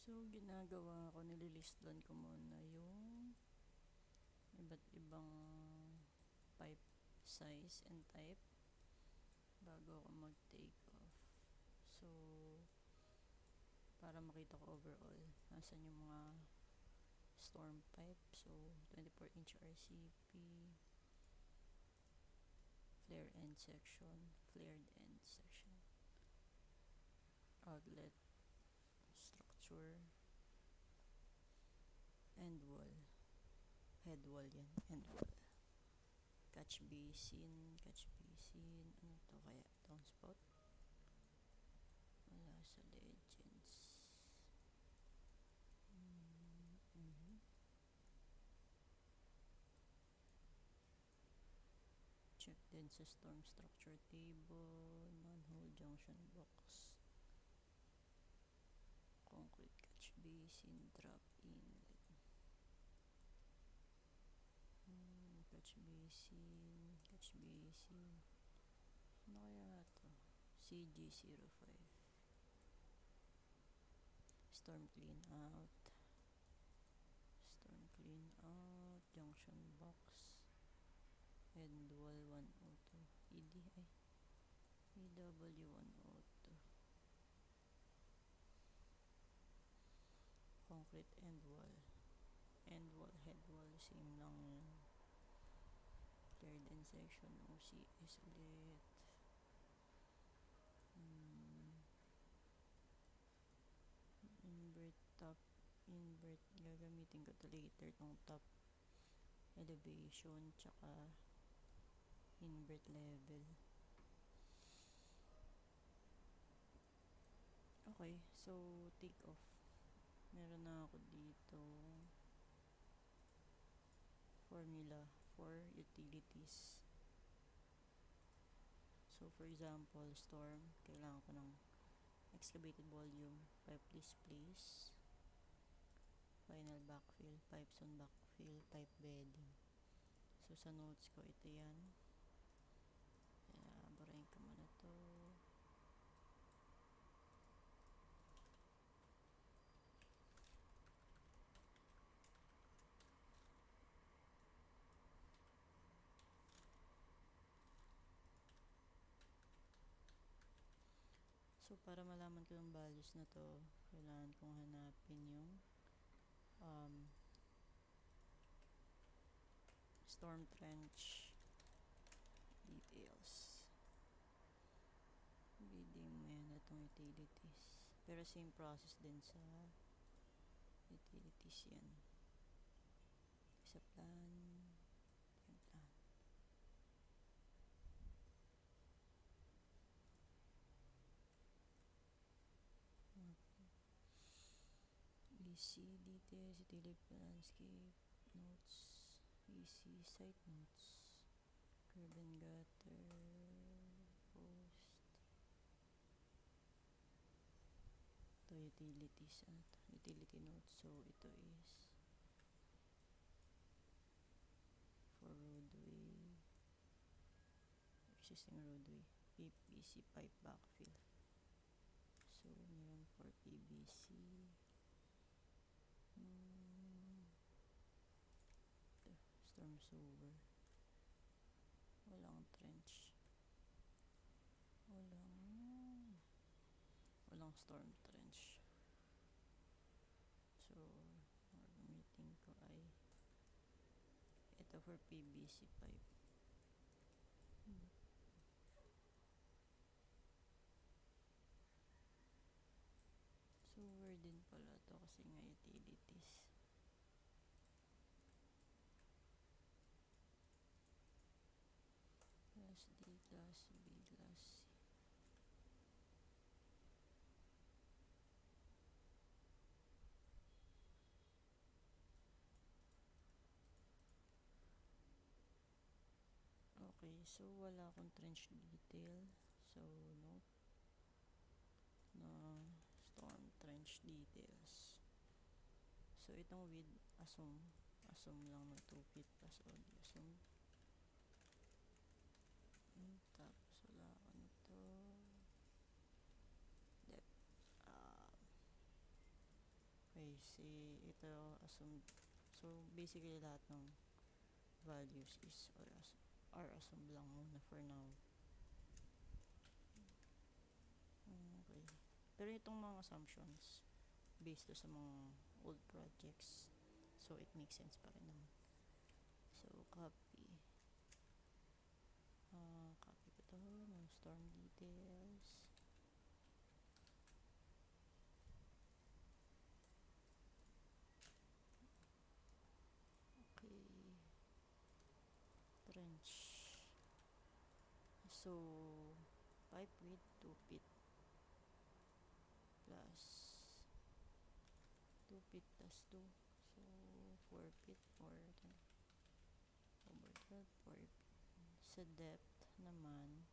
So, ginagawa ko, nililist down ko muna yung iba't ibang pipe size and type bago ako mag-take off. So, para makita ko overall, nasan yung mga storm pipe. So, 24-inch RCP, flared end section, outlet, structure, end wall, head wall yan, end wall. Catch basin, ano to kaya? Downspout? Wala sa Legends. Check din sa storm structure table, manhole junction box, concrete catch basin, drop inlet, catch basin, ano kaya ito? CG05, storm clean out, junction box, end wall 102, EW 102, concrete end wall, head wall, same lang yun. Cleared end section, OCS ulit. Invert, gagamitin ko to later, tong top elevation tsaka invert level. Okay, so take off. Meron na ako dito formula for utilities. So for example, storm, kailangan ko ng excavated volume, pipe displace, final backfill, pipes on backfill, pipe bedding. So sa notes ko, ito yan. Burahin ko muna to. So para malaman ko yung values na to, kailangan kong hanapin yung storm trench details. Reading mo yan itong utilities. Pero same process din sa utilities yan. Sa plan. EC details, utility landscape, notes, EC site notes, curb and gutter, post. Ito utilities, utility notes. So ito is for roadway, existing roadway, PVC pipe backfill. So meron for PVC, storm sewer, walang trench, walang storm trench. So ang gamitin ko ay ito for PVC pipe. Sewer din pala to kasi nga utilities. Class D, Class B, Class C. Okay, so wala akong trench detail. So, note na storm trench details. So, itong width, assume lang ng 2 feet plus odd. Assume. Tapos, wala ako nito. Depth. ito assumed. So, basically, lahat ng values are assumed lang muna for now. Okay. Pero itong mga assumptions, based sa mga old projects, so it makes sense pa rin naman. So, copy. Copy ko to, no storm details. Okay. Trench. So, pipe width 2 feet plus 2 feet plus 2. So, 4 feet or over 12, 4 feet. Sa depth naman,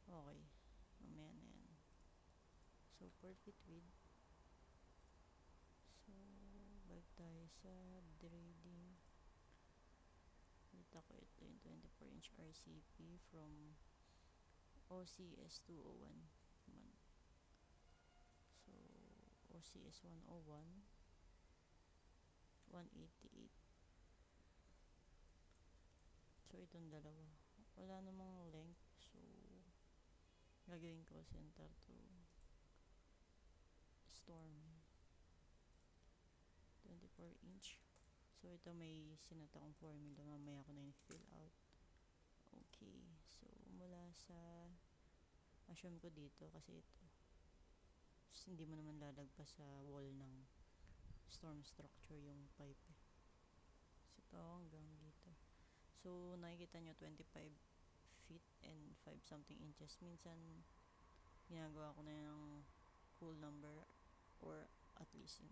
okay, mamaya na yan. So, 4 feet width. So, balik tayo sa dredging. Kita ko ito yung 24-inch RCP from OCS 201 naman. So, OCS 101, 188. So, itong dalawa. Wala namang length. So, gagawin ko center to storm. 24-inch. So, ito may sinata akong formula. Mamaya ko na yung fill out. Okay. So, mula sa assume ko dito kasi ito. Hindi mo naman lalagpas sa wall ng storm structure yung pipe. So, ito hanggang dito. So, nakikita nyo 25 feet and 5 something inches. Minsan, ginagawa ko na yung whole number or at least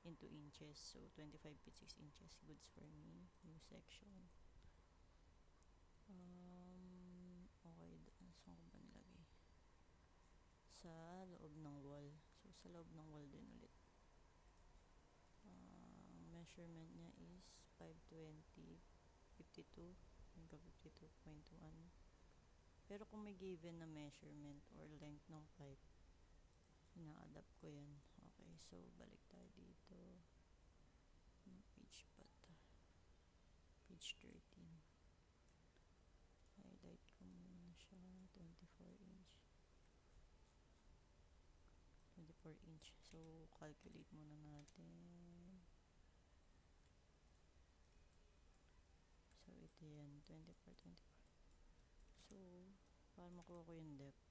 into inches. So, 25 feet 6 inches. Goods for me. New section. Okay. Saan ko ba nilagay? Sa loob ng wall. So, sa loob ng wall din ulit. Measurement niya is 520, 52, hanggang 52.1. Pero kung may given na measurement or length ng pipe, ina-adapt ko yan. Okay, so balik tayo dito. Page pa to? Page 13. Highlight ko muna siya. 24-inch. 24-inch. So, calculate muna natin. So, ito yan. 24. So, para makuha ko yung depth.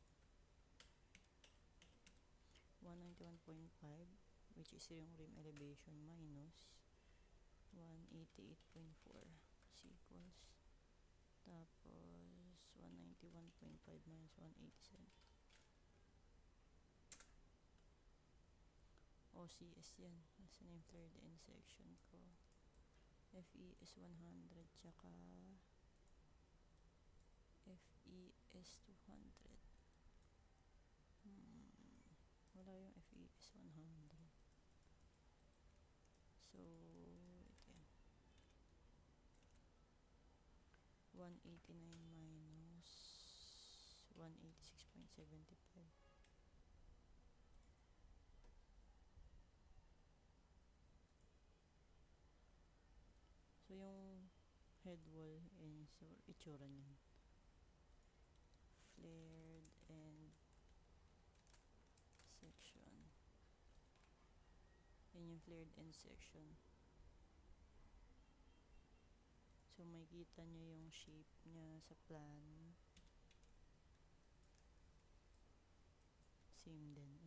191.5, which is yung rim elevation minus 188.4 is equals. Tapos, 191.5 minus 187. OCS yan. Nasa na yung third end section ko. FE is 100, tsaka FE is 200. Wala yung FE is 100. So, ito yan. 189 minus 186.75. So, yung head wall and so, itsura niyan. Flared end section. Yan yung flared end section. So, makikita nyo yung shape niya sa plan. Same din.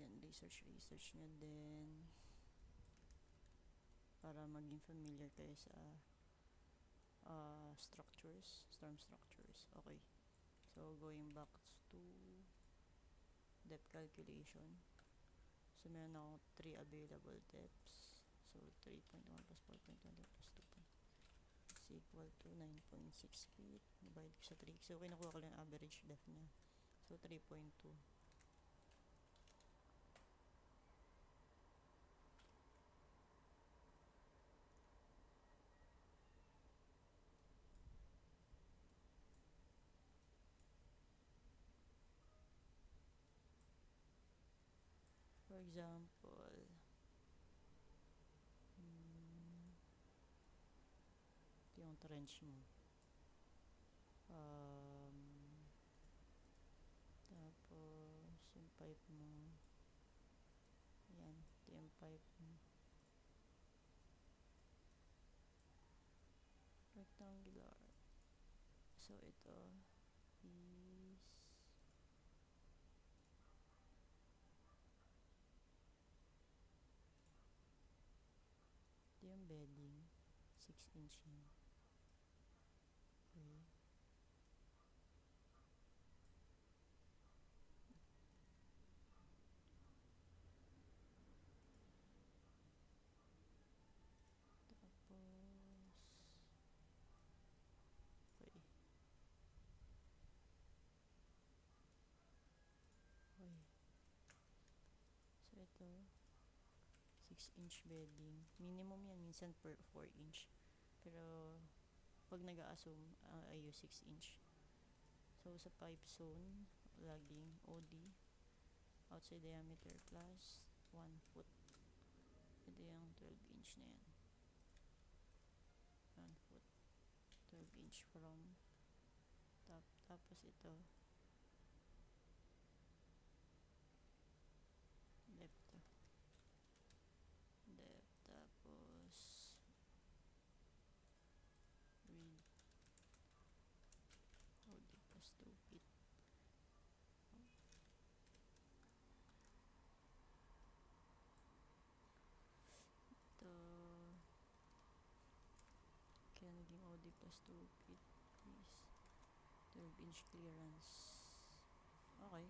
Yan, research nyo din. Para maging familiar kayo sa structures, storm structures. Okay. So, going back to depth calculation. So, meron ako 3 available depths. So, 3.1 plus 4.1 plus 2. Is equal to 9.6 feet. Divide ko sa 3. So, kinukuha ko lang yung average depth niya. So, 3.2. example, ito yung trench mo. Tapos, yung pipe mo. Yan, ito yung pipe mo. Rectangular. So, ito is ito yung bedding. 6 inch yan. Okay. So, ito, 6-inch bedding. Minimum yan, minsan per 4-inch. Pero, pag nag-a-assume, ay 6-inch. So, sa pipe zone, laging OD, outside diameter plus 1 foot. Ito yung 12-inch na yan. 1 foot. 12-inch from top. Tapos ito, depth. Tapos read OD plus 2 feet. Ito, kaya naging OD plus 2 feet is 12-inch clearance. Okay.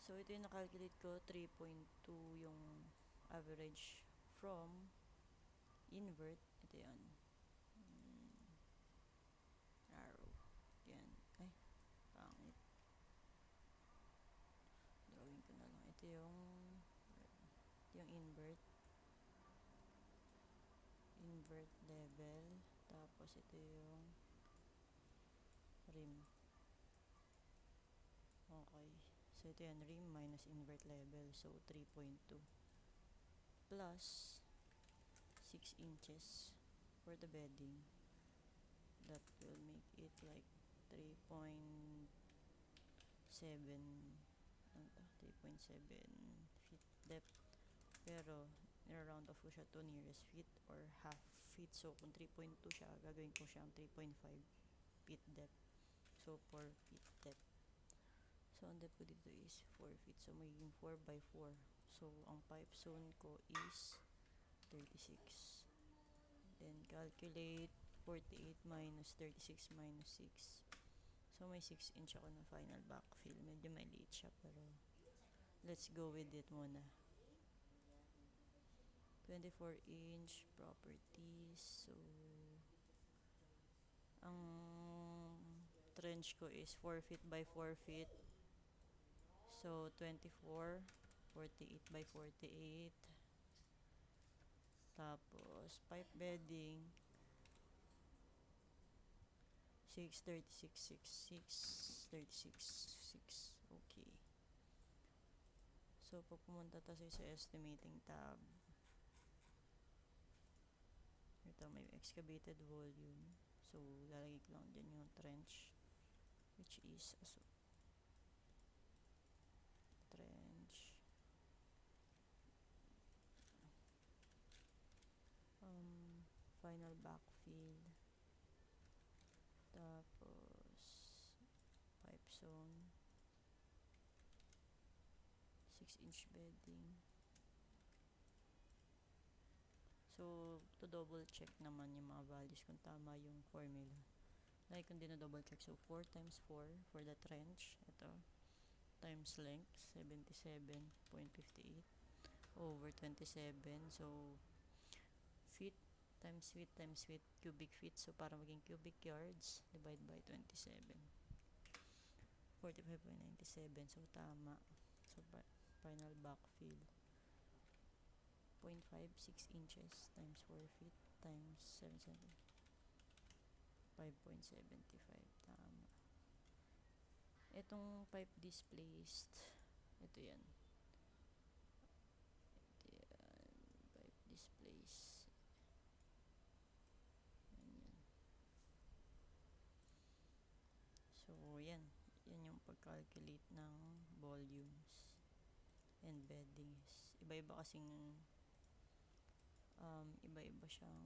So, ito yung nakalculate ko, 3.2 yung average from invert. Ito yan. Arrow. Yan. Ay, pangit. Drawing ko na lang. Ito yung invert. Invert level. Tapos, ito yung rim. Okay. So, ito yan, rim minus invert level. So, 3.2 plus 6 inches for the bedding. That will make it like 3.7 feet depth. Pero, nira-round off ko siya to nearest feet or half feet. So, kung 3.2 siya, gagawin ko siyang 3.5 feet depth. So, 4 feet depth. So, ang depth ko dito is 4 feet. So, magiging 4 by 4. So, ang pipe zone ko is 36. Then, calculate 48 minus 36 minus 6. So, may 6 inch ako na final backfill. Medyo maliit siya, pero let's go with it muna. 24 inch properties. So, ang trench ko is 4 feet by 4 feet. So, 24, 48 by 48. Tapos, pipe bedding, 6, 36, 6, 6, 36, 6. Okay. So, pag pumunta tayo sa estimating tab, ito, may excavated volume. So, lalagay ko lang dyan yung trench, which is, trench, final backfill, tapos, pipe zone, 6-inch bedding. So, to double check naman yung mga values kung tama yung formula. Like, kung double check, so 4 times 4 for the trench, ito, times length, 77.58 over 27. So, feet times feet times feet, cubic feet. So, para maging cubic yards, divide by 27. 45.97. So, tama. So, final backfill. 0.56 inches times 4 feet times 7 cm. 5.75. Tama. Itong pipe displaced, ito yan. displace. Ganyan. So, yan. Yan yung pag-calculate ng volumes and beddings. Iba-iba kasing iba-iba siyang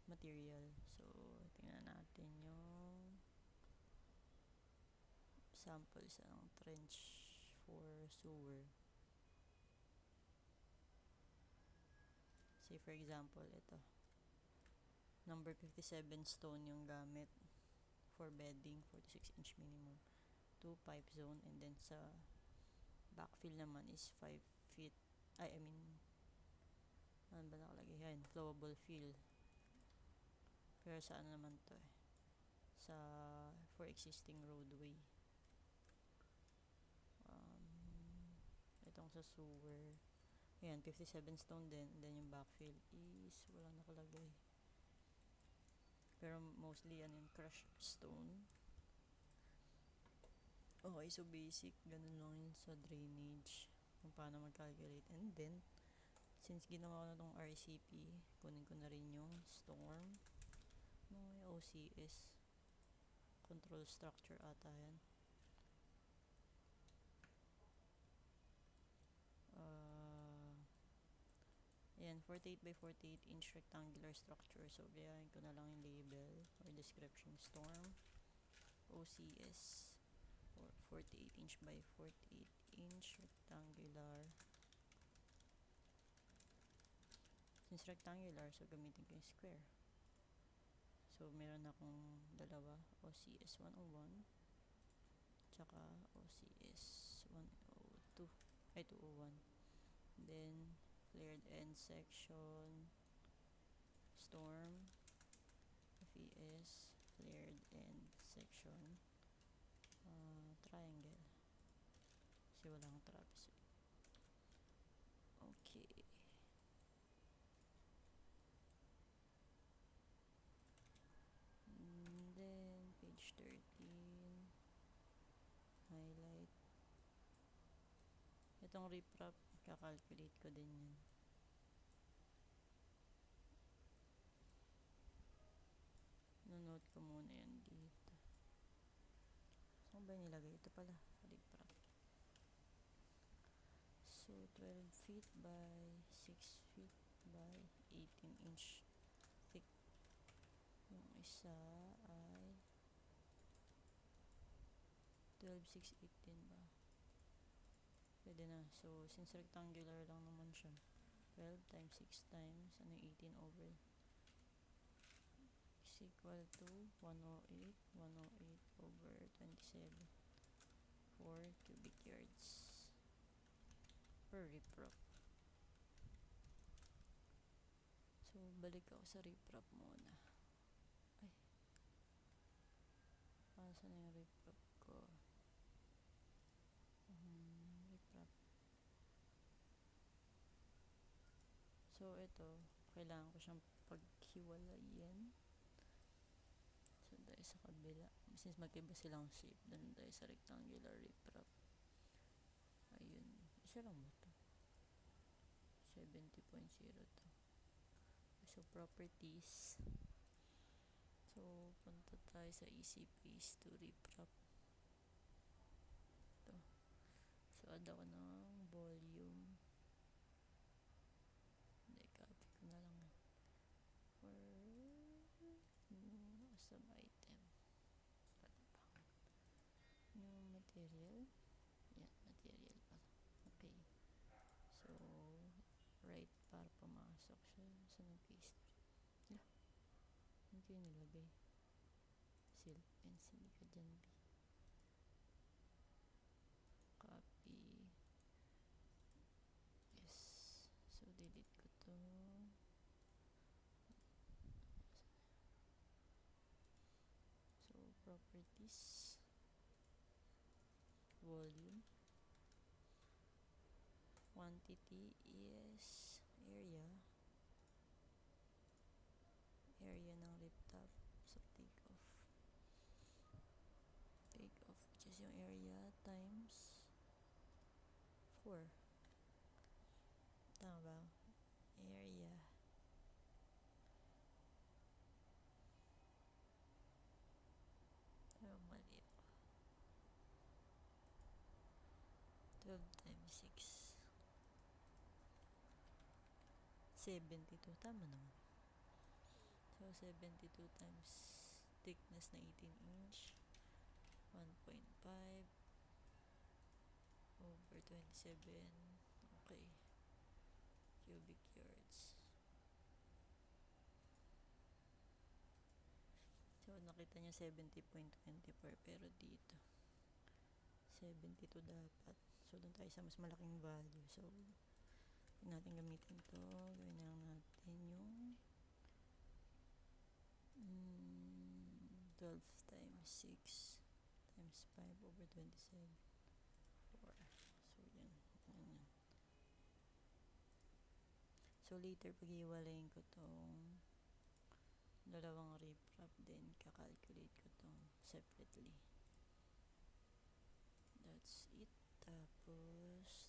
material. So, tingnan natin yung samples ng trench for sewer. Say for example, ito. Number 57 stone yung gamit for bedding, 46-inch minimum. 2 pipe zone, and then sa backfill naman is 5 feet. I mean, ano ba nakalagay yan? Flowable fill. Pero sa ano naman to eh? Sa for existing roadway. Itong sa sewer. Ayan, 57 stone din. And then yung backfill is walang nakalagay. Pero mostly ano yung crushed stone. Okay, so basic. Ganun lang yun sa drainage. Kung paano mag-calculate. And then, since ginawa ko na tong RCP, kunin ko na rin yung storm. May OCS. Control structure ata yan. Ayan, 48 by 48 inch rectangular structure. So, gayahin ko na lang yung label or description. Storm OCS or 48 inch by 48 inch rectangular. Since rectangular, so gamitin ko yung square. So, meron akong dalawa. OCS 101 tsaka OCS 102 ay 201. Then, flared end section, storm, FES, flared end section, triangle. Kasi wala akong trapezoid. Okay. And then, page 13, highlight. Itong riprap, kakalculate ko din yan. Note ko muna yan dito. Saan ba nilagay? Ito pala, riprap. So, 12 feet by 6 feet by 18 inch thick. Yung isa ay 12, 6, 18 ba? Pwede na. So, since rectangular lang naman siya, 12 times 6 times, ano yung 18 over is equal to 108 over 27 4 cubic yards per riprap. So, balik ako sa riprap muna. Ay. Saan na yung riprap ko? Riprap. So, ito, kailangan ko siyang paghiwalayin. So, dahil sa kabila. Since magkaiba silang shape, dun dahil sa rectangular riprap. Ayun. Isa lang mo to. 70.0 to. So, properties. So, punta tayo sa easy paste to riprap. Ito. So, add ako ng volume. Hindi, copy ko na lang. For new sub item. New material. Yan, material pala. Okay. So, right para pumasok siya sa nag-paste. Hindi ko yung nilagay. Silk pencil ka dyan, B. Copy. Yes. So, delete ko to. So, properties. Volume. Quantity is area. Area ng lip top. So, take off. Take off, which is yung area times 4. 72. Tama naman. So, 72 times thickness na 18 inch. 1.5 over 27. Okay. Cubic yards. So, nakita nyo 70.24 pero dito 72 dapat. So, doon tayo sa mas malaking value. So, huwag natin gamitin to. Gawin na lang natin yung 12 times 6 times 5 over 27. 4. So, yan. So, later, pag-iwalayin ko tong dalawang riprap, then kakalculate ko tong separately. That's it. Tapos,